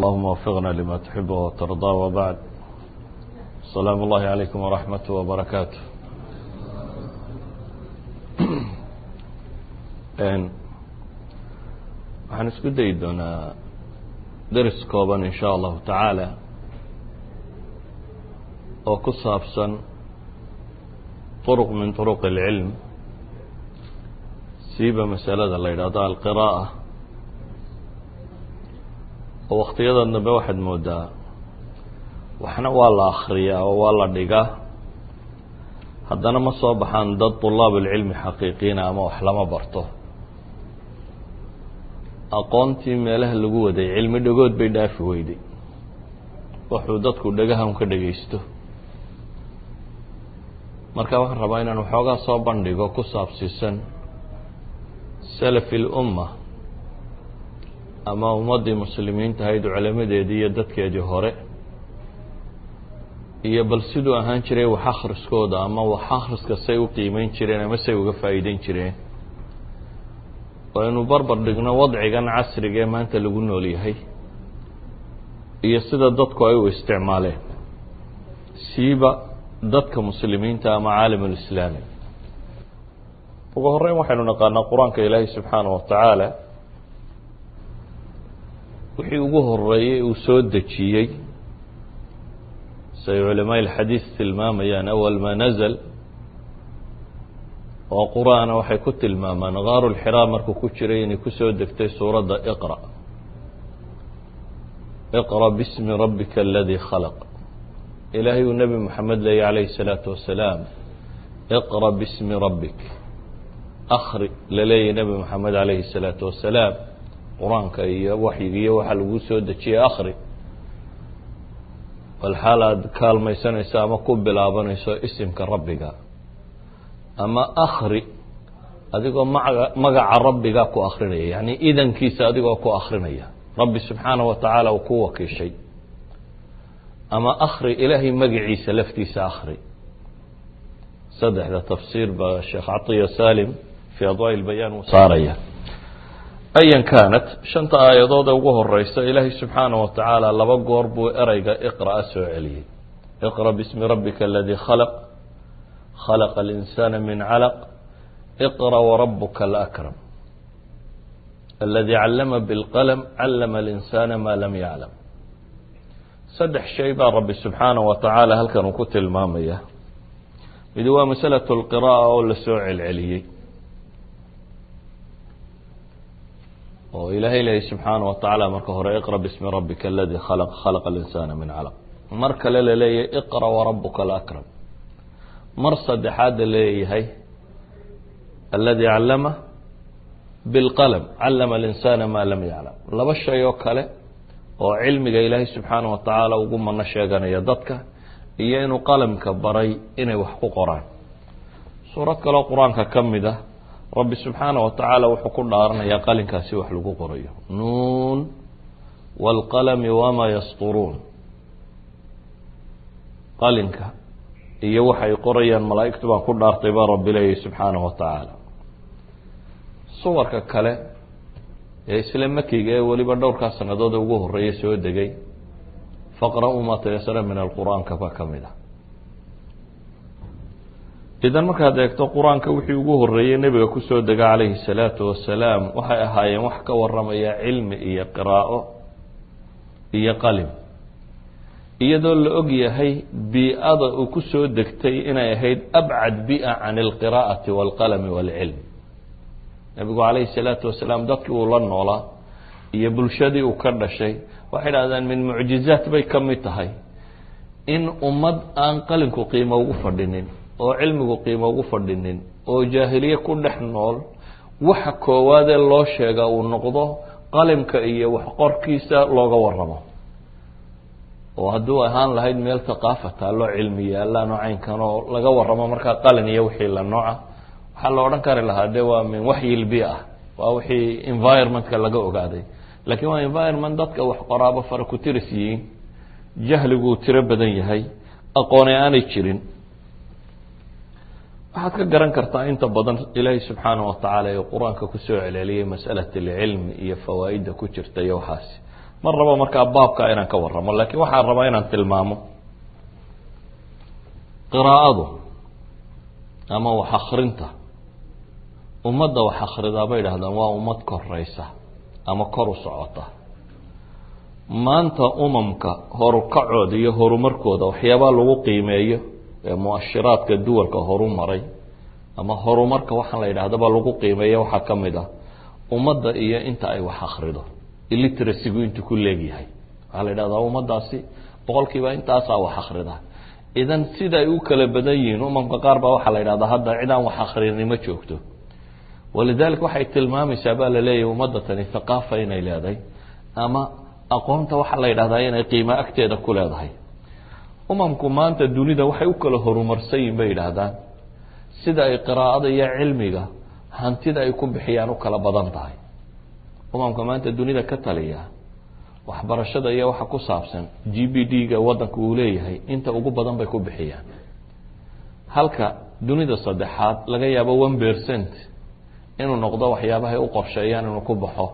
اللهم وفقنا لما تحب وترضى وبعد. السلام الله عليكم ورحمة وبركاته. waxaan isku dayi doonaa daris kooban in sha allahu tacaala oo ku saabsan طرق min طرق العilm, siiba masalada la yidhahdo alqiraa'a, oo waktiyada dambe waxaad moodaa waxna waa la akriyaa oo waa la dhigaa, haddana ma soo baxaan dad طulaab اlcilmi xaqiiqiina ama wax lama barto. aqoontii meelaha lagu waday cilmi dhagood bay dhaafi weyday, wuxuu dadku dhagahan ka dhagaysto. marka waxaan rabaa inaan waxoogaa soo bandhigo ku saabsiisan salafi اlumma ama ummaddii muslimiinta ahayd culamadeedii iyo dadkeedii hore, iyo bal siduu ahaan jiray wax akhriskooda ama wax akhriska say u qiimeyn jireen ama say uga faa'iideyn jireen, oo aynu barbar dhigno wadcigan casriga ee maanta lagu nool yahay iyo sida dadku ay u isticmaaleen, siiba dadka muslimiinta ama caalamulislaami. ugu horreyn waxaynu naqaanaa qur-aanka ilaahay subxaana wa tacaala wixii ugu horeeyey uu soo dejiyey, say culamaa ilxadiis tilmaamayaan awal maa nazl oo qur-aana waxay ku tilmaamaan gaaru lxiraa markuu ku jiray inay kusoo degtay suuradda iqra bismi rabbika aladii khalaq. ilaahay uu nebi moxamed leeyay calayhi الsalaatu wasalaam iqra bismi rabbik, akri la leeyay nebi moxamed calayhi الsalaatu wasalaam. qur-aanka iyo waxyiga iyo waxaa lagu soo dejiyey akri, bal xaal aad kaalmaysanayso ama ku bilaabanayso isimka rabbiga, ama akri adigoo magaca rabbiga ku akrinaya, yani idankiisa adigoo ku akrinaya, rabbi subxaanaه wa tacaala uu ku wakiishay. ama akri ilaahay magaciisa laftiisa akri. saddexda tafsiir baa sheekh catiya salim fii adwaaءi اlbayaan uu saaraya. ayan kaanat shanta aayadood ee ugu horeysa ilaahay subxaanaه wa tacaala laba goor buu ereyga iqra'a soo celiyey. iqra bismi rabbika aladii khalaq, khalaqa اlinsaana min calaq, iqra warabuka alakram, aladii callama biاlqalm callama اlinsaana ma lam yaclam. saddex shay baa rabbi subxaanaه wa tacaala halkan uu ku tilmaamaya. mid waa masalaة اlqiraa'a oo la soo celceliyey, oo ilaahay leeyahy subxaanaه wa tacaala marka hore iqra bismi rabbika aladii khalaq, khalaqa اlinsaana min calaq. mar kale la leeyahay iqra warabuka alakram. mar saddexaad la leeyahay aladii callama biاlqalm callama اlinsaana ma lam yaclam. laba shay oo kale oo cilmiga ilaahay subxaanaه wa tacaala ugu mano sheeganaya dadka, iyo inuu qalamka baray inay wax ku qoraan. suurad kaleo qur-aanka ka mid ah rabbi subxaanaه wa tacaala wuxuu ku dhaaranayaa qalinkaasi wax lagu qorayo, nuun wاlqalmi wamaa yasturuun. qalinka iyo waxay qorayaan malaa'igtu baan ku dhaartay baa rabbi leeyahy subxaanaه wa tacaala. suwarka kale ee isla makiga ee weliba dhowrkaa sanadood ee ugu horeeya soo degay, faqra'uu maa tayasara min alqur'aanka baa ka mid ah. idan markaad eegto qur-aanka wixii ugu horeeyey nebiga kusoo dega calayhi الsalaatu wasalaam waxay ahaayeen wax ka waramaya cilmi iyo qiraa'o iyo qalim, iyadoo la og yahay bii'ada uu kusoo degtay inay ahayd abcad bi'a can اlqiraa'ati wاlqalami wاlcilm. nebigu calayhi الsalaatu wasalaam dadkii uu la noolaa iyo bulshadii uu ka dhashay waxay dhahdeen min mucjizaat bay ka mid tahay in ummad aan qalinku qiimo ugu fadhinin oo cilmigu qiimo ugu fadhinin oo jaahiliye ku dhex nool, waxa koowaadee loo sheega uu noqdo qalimka iyo wax qorkiisa looga waramo. oo hadduu ahaan lahayd meel thaqaafa taalloo cilmi yaalla noocaynkan oo laga waramo markaa qalin iyo wixii la nooca, waxaa la odhan kari lahaa de waa min waxyi lbia, waa wixii environmentka laga ogaaday. laakiin waa environment dadka wax qoraabo fara ku tiris yihiin, jahliguu tiro badan yahay, aqoone aanay jirin. waxaad ka garan kartaa inta badan ilaahay subxaanaه wa tacaala ee qur-aanka kusoo celceliyey mas'alaة اlcilmi iyo fawaa'idda ku jirta iyo waxaasi ma rabo markaa baabka inaan ka warramo laakiin waxaan rabaa inaan tilmaamo qiraa'adu ama wax akhrinta ummadda wax akhridaa bay idhahdaan waa ummad koraysa ama kor u socota maanta umamka horukacooda iyo horumarkooda waxyaabaa lagu qiimeeyo ee muashiraadka duwalka horu maray ama horumarka waxaan la yidhahdaba lagu qiimeeyo waxaa ka mid ah ummadda iyo inta ay wax akhrido illiteracygu intuu ku leegyahay waxaa la yidhahdaa ummaddaasi boqolkiiba intaasaa wax akhrida idan sida ay u kala badan yihiin umamka qaar baa waxaa la yidhahdaa hadda cid aan wax akhrini ma joogto walidaalika waxay tilmaamaysaa baa la leeyahay ummadda tani thaqaafa inay leedahay ama aqoonta waxaa la yidhahdaa inay qiimo agteeda ku leedahay umamku maanta dunida waxay u kala horumarsan yihin bay yidhaahdaan sida ay qiraa'ada iyo cilmiga hantida ay ku bixiyaan u kala badan tahay umamka maanta dunida ka taliya waxbarashada iyo waxa ku saabsan GBD-ga waddanka uu leeyahay inta ugu badan bay ku bixiyaan halka dunida saddexaad laga yaabo 1% inuu noqdo waxyaabahay u qorsheeyaan inuu ku baxo